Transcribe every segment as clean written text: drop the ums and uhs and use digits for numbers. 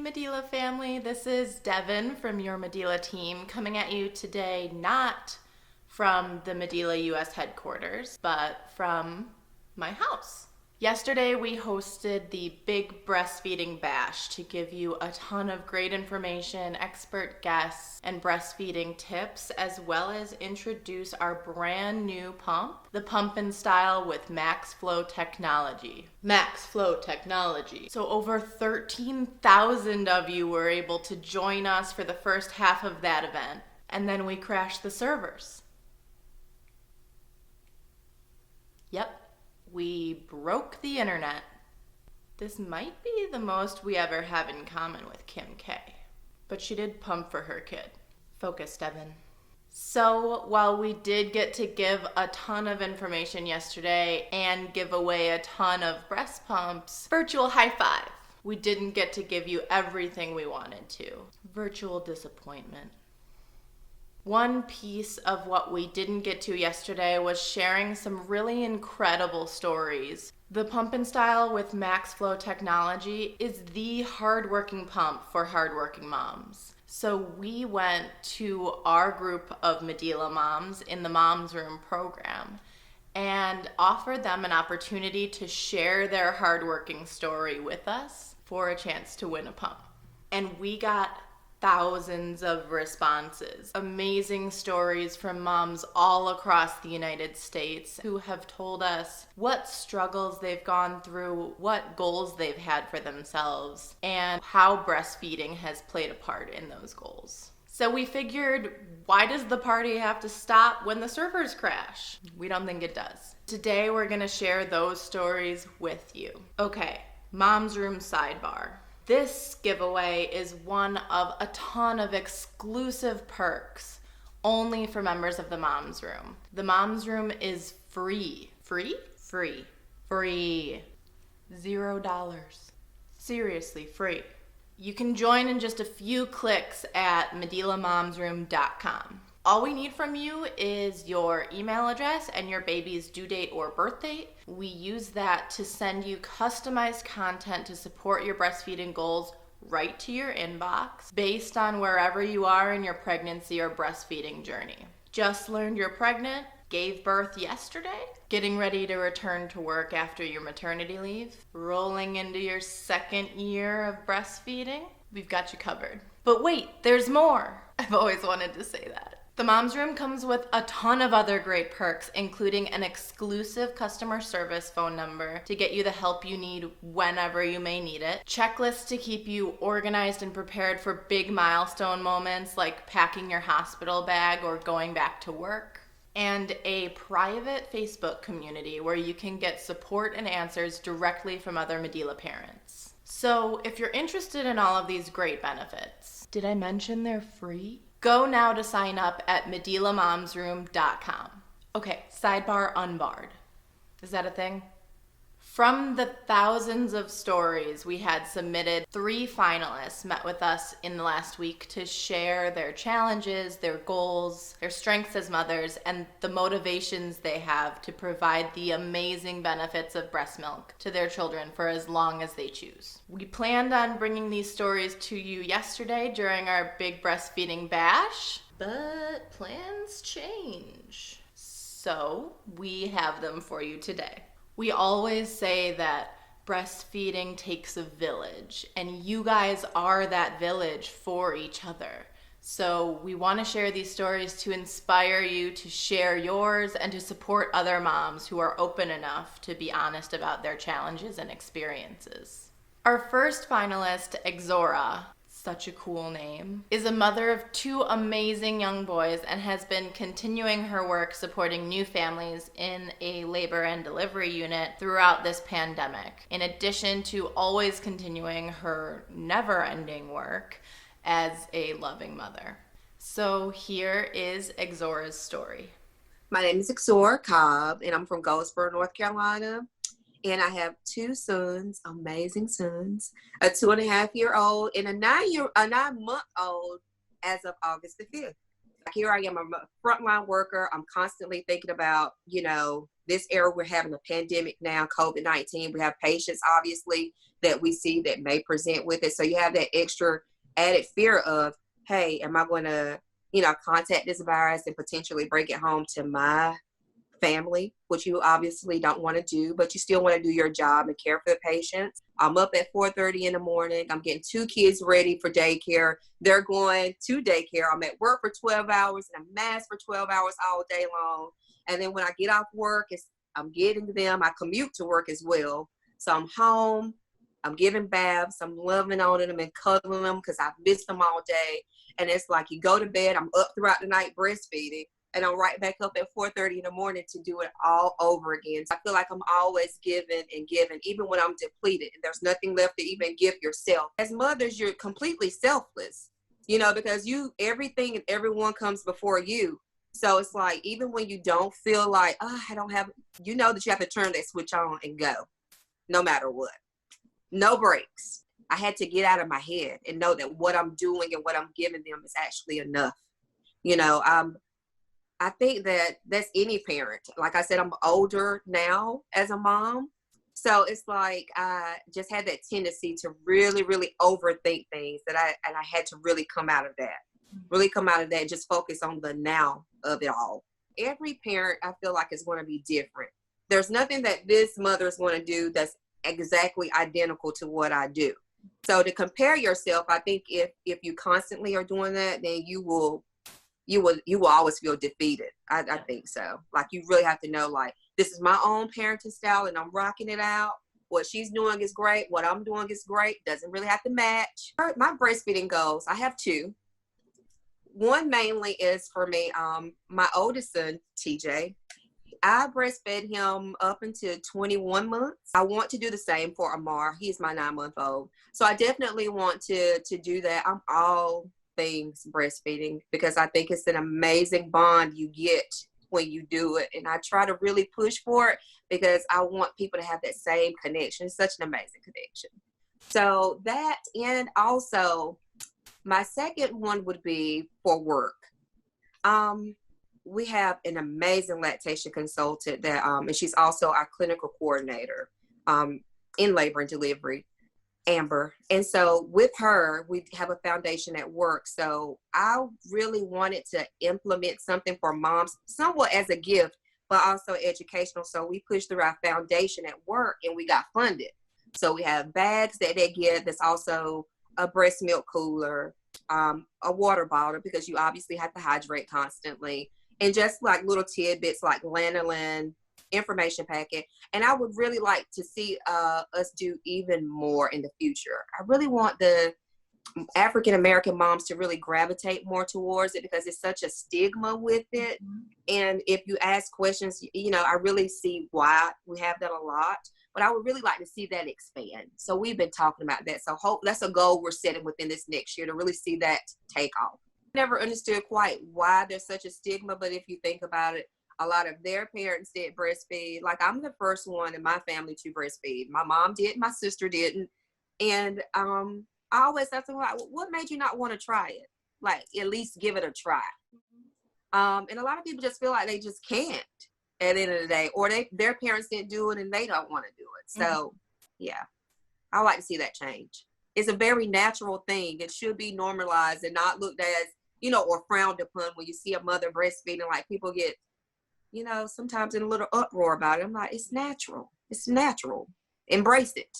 Medela family. This is Devin from your Medela team coming at you today, not from the Medela US headquarters, but from my house. Yesterday we hosted the Big Breastfeeding Bash to give you a ton of great information, expert guests, and breastfeeding tips, as well as introduce our brand new pump, the Pump and Style with MaxFlow technology. MaxFlow technology. So over 13,000 of you were able to join us for the first half of that event, and then we crashed the servers. Yep. We broke the internet. This might be the most we ever have in common with Kim K. But she did pump for her kid. Focus, Devin. So while we did get to give a ton of information yesterday and give away a ton of breast pumps, virtual high five, we didn't get to give you everything we wanted to. Virtual disappointment. One piece of what we didn't get to yesterday was sharing some really incredible stories. The Pump and Style with MaxFlow technology is the hardworking pump for hardworking moms. So we went to our group of Medela moms in the Mom's Room program and offered them an opportunity to share their hardworking story with us for a chance to win a pump. And we got thousands of responses. Amazing stories from moms all across the United States who have told us what struggles they've gone through, what goals they've had for themselves, and how breastfeeding has played a part in those goals. So we figured, why does the party have to stop when the servers crash? We don't think it does. Today we're gonna share those stories with you. Okay, Mom's Room sidebar. This giveaway is one of a ton of exclusive perks only for members of the Mom's Room. The Mom's Room is free. Free? Free. Free. $0. Seriously, free. You can join in just a few clicks at medelamomsroom.com. All we need from you is your email address and your baby's due date or birth date. We use that to send you customized content to support your breastfeeding goals right to your inbox based on wherever you are in your pregnancy or breastfeeding journey. Just learned you're pregnant, gave birth yesterday, getting ready to return to work after your maternity leave, rolling into your second year of breastfeeding, we've got you covered. But wait, there's more. I've always wanted to say that. The Mom's Room comes with a ton of other great perks, including an exclusive customer service phone number to get you the help you need whenever you may need it, checklists to keep you organized and prepared for big milestone moments like packing your hospital bag or going back to work, and a private Facebook community where you can get support and answers directly from other Medela parents. So if you're interested in all of these great benefits, did I mention they're free? Go now to sign up at medelamomsroom.com. Okay, sidebar unbarred. Is that a thing? From the thousands of stories we had submitted, 3 finalists met with us in the last week to share their challenges, their goals, their strengths as mothers, and the motivations they have to provide the amazing benefits of breast milk to their children for as long as they choose. We planned on bringing these stories to you yesterday during our Big Breastfeeding Bash, but plans change. So we have them for you today. We always say that breastfeeding takes a village, and you guys are that village for each other. So we want to share these stories to inspire you to share yours and to support other moms who are open enough to be honest about their challenges and experiences. Our first finalist, Xora, such a cool name, is a mother of 2 amazing young boys and has been continuing her work supporting new families in a labor and delivery unit throughout this pandemic, in addition to always continuing her never-ending work as a loving mother. So here is Xora's story. My name is Xora Cobb, and I'm from Goldsboro, North Carolina. And I have 2 sons, amazing sons, a 2.5-year-old and a 9-month-old as of August the 5th. Here I am, I'm a frontline worker. I'm constantly thinking about, this era we're having a pandemic now, COVID-19. We have patients, obviously, that we see that may present with it. So you have that extra added fear of, hey, am I going to, contact this virus and potentially bring it home to my family, which you obviously don't want to do, but you still want to do your job and care for the patients. I'm up at 4:30 in the morning. I'm getting 2 kids ready for daycare. They're going to daycare. I'm at work for 12 hours and I'm masked for 12 hours all day long. And then when I get off work, I'm getting them. I commute to work as well. So I'm home. I'm giving baths. I'm loving on them and cuddling them because I've missed them all day. And it's like you go to bed. I'm up throughout the night breastfeeding. And I'm right back up at 4:30 in the morning to do it all over again. So I feel like I'm always giving and giving, even when I'm depleted and there's nothing left to even give yourself. As mothers, you're completely selfless, because everything and everyone comes before you. So it's like, even when you don't feel like, I don't have, that you have to turn that switch on and go, no matter what. No breaks. I had to get out of my head and know that what I'm doing and what I'm giving them is actually enough. I think that's any parent. Like I said, I'm older now as a mom. So it's like I just had that tendency to really, really overthink things and I had to really come out of that, and just focus on the now of it all. Every parent, I feel like, is going to be different. There's nothing that this mother is going to do that's exactly identical to what I do. So to compare yourself, I think if you constantly are doing that, then you will always feel defeated. I think so. Like, you really have to know, like, this is my own parenting style and I'm rocking it out. What she's doing is great. What I'm doing is great. Doesn't really have to match. My breastfeeding goals, I have 2. One mainly is for me, my oldest son, TJ. I breastfed him up until 21 months. I want to do the same for Amar. He's my 9-month-old. So I definitely want to do that. I'm all things breastfeeding because I think it's an amazing bond you get when you do it. And I try to really push for it because I want people to have that same connection. It's such an amazing connection. So that, and also my second one would be for work. We have an amazing lactation consultant that, and she's also our clinical coordinator in labor and delivery, Amber. And so with her, we have a foundation at work. So I really wanted to implement something for moms, somewhat as a gift, but also educational. So we pushed through our foundation at work and we got funded. So we have bags that they get. There's also a breast milk cooler, a water bottle, because you obviously have to hydrate constantly. And just like little tidbits like lanolin, information packet. And I would really like to see us do even more in the future. I really want the African American moms to really gravitate more towards it because it's such a stigma with it. Mm-hmm. And if you ask questions, I really see why we have that a lot. But I would really like to see that expand. So we've been talking about that. So that's a goal we're setting within this next year, to really see that take off. Never understood quite why there's such a stigma, but if you think about it, a lot of their parents did breastfeed. Like, I'm the first one in my family to breastfeed. My mom did, my sister didn't. And I always ask them, like, what made you not want to try it? Like, at least give it a try. And a lot of people just feel like they just can't at the end of the day, or their parents didn't do it and they don't want to do it. So, yeah, I like to see that change. It's a very natural thing. It should be normalized and not looked as, or frowned upon when you see a mother breastfeeding. Like, people get, sometimes in a little uproar about it. I'm like, it's natural. It's natural. Embrace it.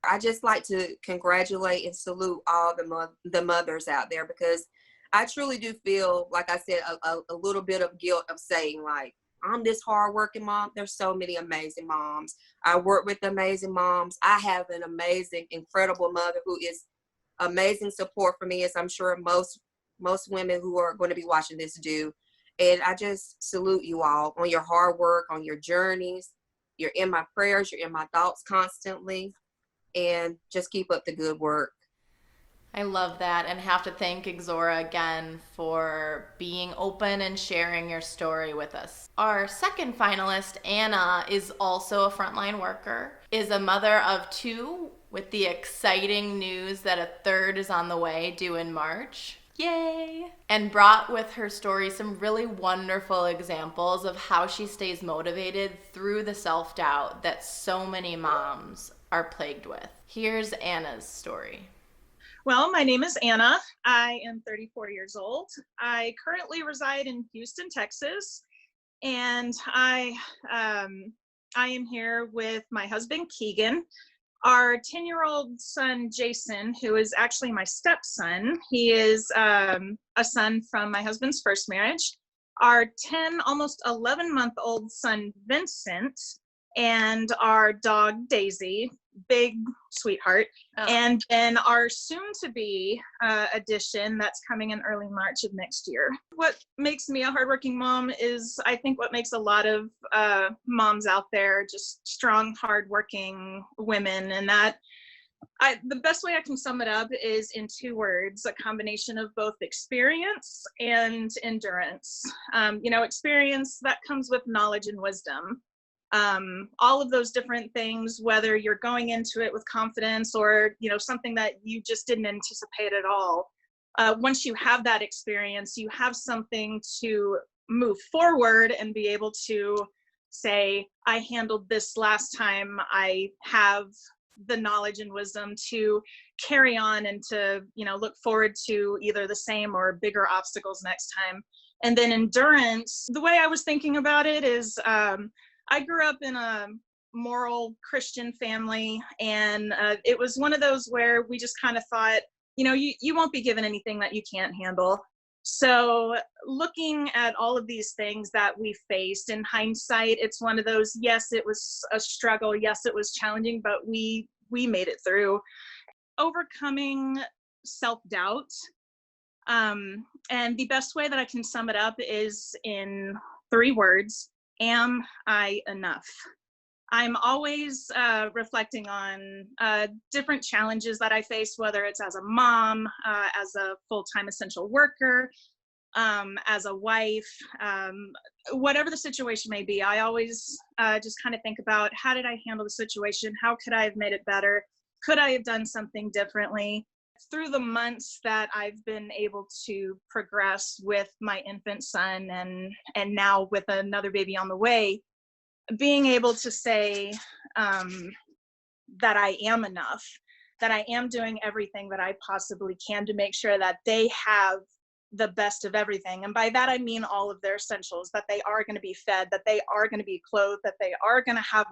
I just like to congratulate and salute all the mothers out there, because I truly do feel, like I said, a little bit of guilt of saying, like, I'm this hardworking mom. There's so many amazing moms. I work with amazing moms. I have an amazing, incredible mother who is amazing support for me, as I'm sure most women who are going to be watching this do. And I just salute you all on your hard work, on your journeys. You're in my prayers. You're in my thoughts constantly. And just keep up the good work. I love that, and have to thank Xora again for being open and sharing your story with us. Our second finalist, Anna, is also a frontline worker, is a mother of 2 with the exciting news that a third is on the way, due in March. Yay! And brought with her story some really wonderful examples of how she stays motivated through the self-doubt that so many moms are plagued with. Here's Anna's story. Well, my name is Anna. I am 34 years old. I currently reside in Houston, Texas, and I am here with my husband, Keegan, our 10-year-old son, Jason, who is actually my stepson. He is a son from my husband's first marriage. Our 10, almost 11-month-old son, Vincent, and our dog, Daisy, big sweetheart. Oh. And then our soon-to-be addition that's coming in early March of next year. What makes me a hardworking mom is, I think, what makes a lot of moms out there just strong, hardworking women. And that the best way I can sum it up is in 2 words: a combination of both experience and endurance. Experience that comes with knowledge and wisdom. All of those different things, whether you're going into it with confidence or, something that you just didn't anticipate at all. Once you have that experience, you have something to move forward and be able to say, I handled this last time. I have the knowledge and wisdom to carry on and to, look forward to either the same or bigger obstacles next time. And then endurance, the way I was thinking about it is, I grew up in a moral Christian family, and it was one of those where we just kind of thought, you won't be given anything that you can't handle. So looking at all of these things that we faced in hindsight, it's one of those, yes, it was a struggle. Yes, it was challenging, but we made it through. Overcoming self-doubt. And the best way that I can sum it up is in 3 words: am I enough? I'm always reflecting on different challenges that I face, whether it's as a mom, as a full-time essential worker, as a wife, whatever the situation may be. I always just kind of think about, how did I handle the situation? How could I have made it better? Could I have done something differently? Through the months that I've been able to progress with my infant son and now with another baby on the way, being able to say that I am enough, that I am doing everything that I possibly can to make sure that they have the best of everything. And by that, I mean all of their essentials, that they are going to be fed, that they are going to be clothed, that they are going to have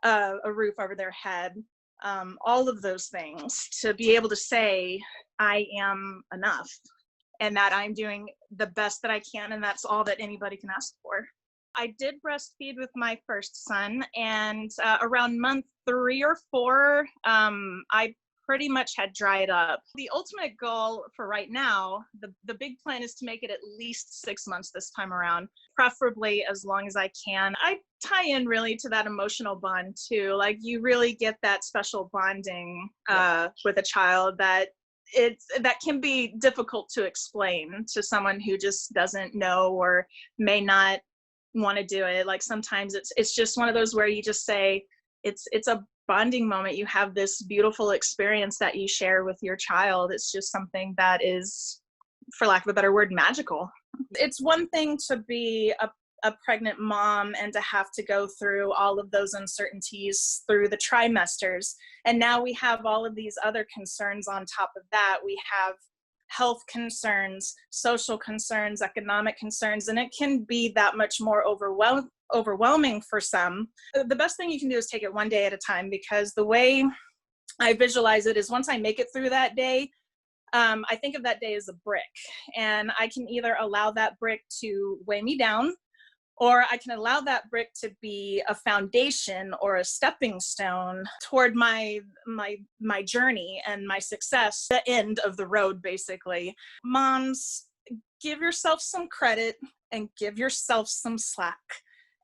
a roof over their head. All of those things, to be able to say I am enough and that I'm doing the best that I can, and that's all that anybody can ask for. I did breastfeed with my first son, and around month 3 or 4, I pretty much had dried up. The ultimate goal for right now, the big plan is to make it at least 6 months this time around, preferably as long as I can. I tie in really to that emotional bond too. Like, you really get that special bonding with a child that can be difficult to explain to someone who just doesn't know or may not want to do it. Like, sometimes it's just one of those where you just say, it's a bonding moment. You have this beautiful experience that you share with your child. It's just something that is, for lack of a better word, magical. It's one thing to be a pregnant mom and to have to go through all of those uncertainties through the trimesters. And now we have all of these other concerns on top of that. We have health concerns, social concerns, economic concerns, and it can be that much more overwhelming for some. The best thing you can do is take it one day at a time, because the way I visualize it is, once I make it through that day, I think of that day as a brick, and I can either allow that brick to weigh me down, or I can allow that brick to be a foundation or a stepping stone toward my journey and my success, the end of the road, basically. Moms, give yourself some credit and give yourself some slack.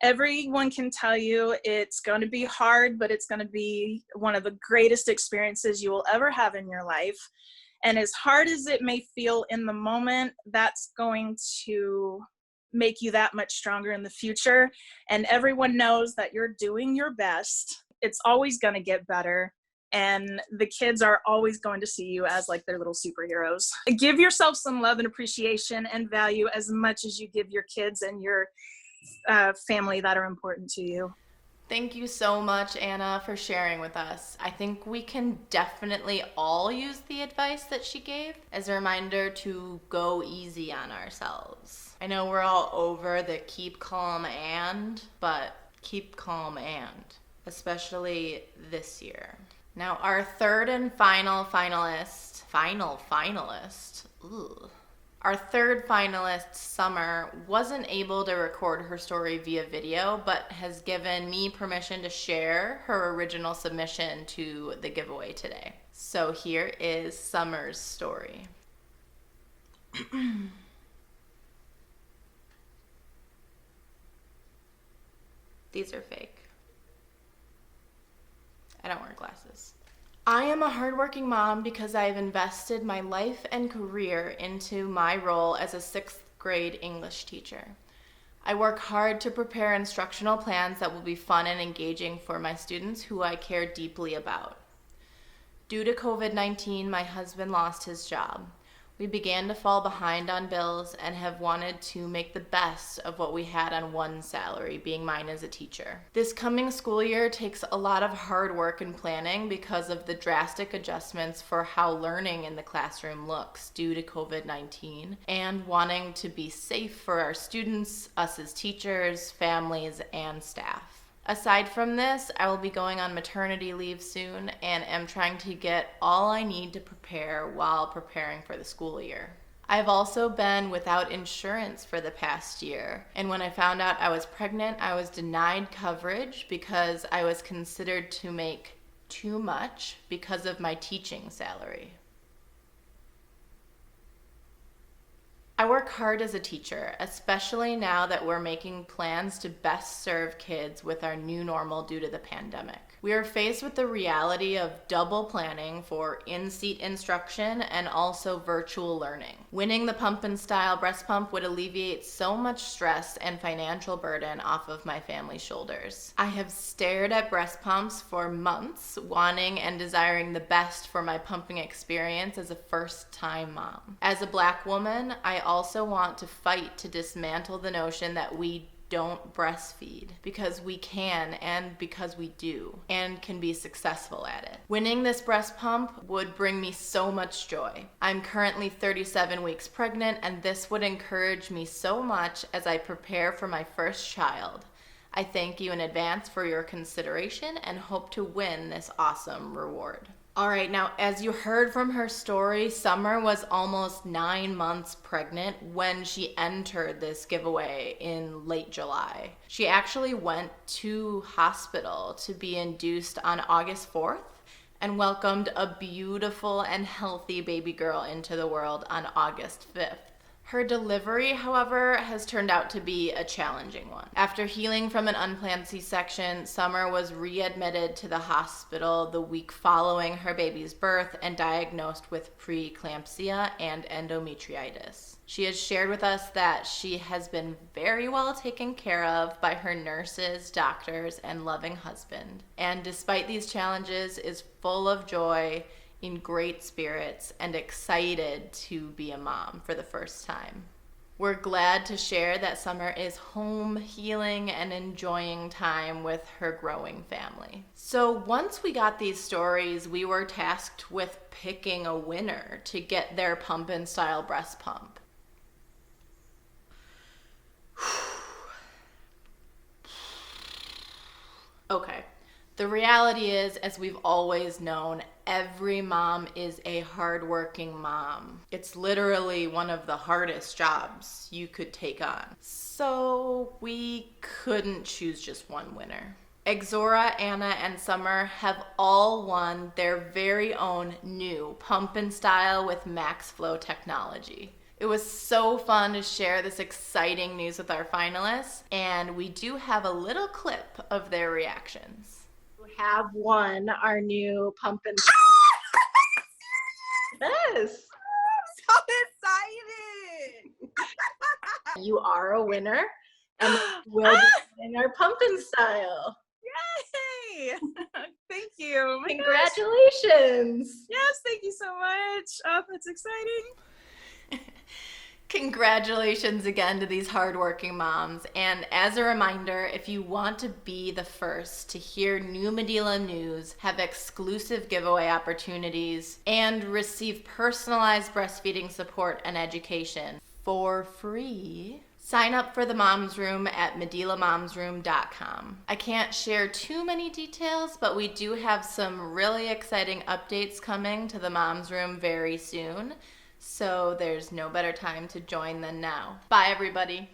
Everyone can tell you it's going to be hard, but it's going to be one of the greatest experiences you will ever have in your life. And as hard as it may feel in the moment, that's going to make you that much stronger in the future. And everyone knows that you're doing your best. It's always going to get better. And the kids are always going to see you as like their little superheroes. Give yourself some love and appreciation and value as much as you give your kids and your family that are important to you. Thank you so much, Anna, for sharing with us. I think we can definitely all use the advice that she gave as a reminder to go easy on ourselves. I know we're all over the keep calm but keep calm especially this year. Now, our third and final finalist, Our third finalist, Summer, wasn't able to record her story via video, but has given me permission to share her original submission to the giveaway today. So here is Summer's story. These are fake. I don't wear glasses. I am a hardworking mom because I have invested my life and career into my role as a 6th grade English teacher. I work hard to prepare instructional plans that will be fun and engaging for my students who I care deeply about. Due to COVID-19, my husband lost his job. We began to fall behind on bills and have wanted to make the best of what we had on one salary, being mine as a teacher. This coming school year takes a lot of hard work and planning because of the drastic adjustments for how learning in the classroom looks due to COVID-19 and wanting to be safe for our students, us as teachers, families, and staff. Aside from this, I will be going on maternity leave soon and am trying to get all I need to prepare while preparing for the school year. I've also been without insurance for the past year, and when I found out I was pregnant, I was denied coverage because I was considered to make too much because of my teaching salary. I work hard as a teacher, especially now that we're making plans to best serve kids with our new normal due to the pandemic. We are faced with the reality of double planning for in-seat instruction and also virtual learning. Winning the pump and style breast pump would alleviate so much stress and financial burden off of my family's shoulders. I have stared at breast pumps for months, wanting and desiring the best for my pumping experience as a first-time mom. As a Black woman, I also want to fight to dismantle the notion that we don't breastfeed because we can and because we do and can be successful at it. Winning this breast pump would bring me so much joy. I'm currently 37 weeks pregnant and this would encourage me so much as I prepare for my first child. I thank you in advance for your consideration and hope to win this awesome reward. All right, now as you heard from her story, Summer was almost 9 months pregnant when she entered this giveaway in late July. She actually went to hospital to be induced on August 4th and welcomed a beautiful and healthy baby girl into the world on August 5th. Her delivery, however, has turned out to be a challenging one. After healing from an unplanned C-section, Summer was readmitted to the hospital the week following her baby's birth and diagnosed with preeclampsia and endometritis. She has shared with us that she has been very well taken care of by her nurses, doctors, and loving husband. And despite these challenges, is full of joy, in great spirits, and excited to be a mom for the first time. We're glad to share that Summer is home, healing, and enjoying time with her growing family. So once we got these stories, we were tasked with picking a winner to get their pump and style breast pump. Okay. The reality is, as we've always known, every mom is a hardworking mom. It's literally one of the hardest jobs you could take on. So we couldn't choose just one winner. Xora, Anna, and Summer have all won their very own new pump and style with MaxFlow technology. It was so fun to share this exciting news with our finalists, and we do have a little clip of their reactions. Have won our new pump and yes. So excited. You are a winner and we'll be winning our pump and style. Yay! Thank you. Oh my gosh. Congratulations. Yes, thank you so much. Oh, that's exciting. Congratulations again to these hardworking moms. And as a reminder, if you want to be the first to hear new Medela news, have exclusive giveaway opportunities, and receive personalized breastfeeding support and education for free, sign up for the Mom's Room at medelamomsroom.com. I can't share too many details, but we do have some really exciting updates coming to the Mom's Room very soon. So there's no better time to join than now. Bye, everybody.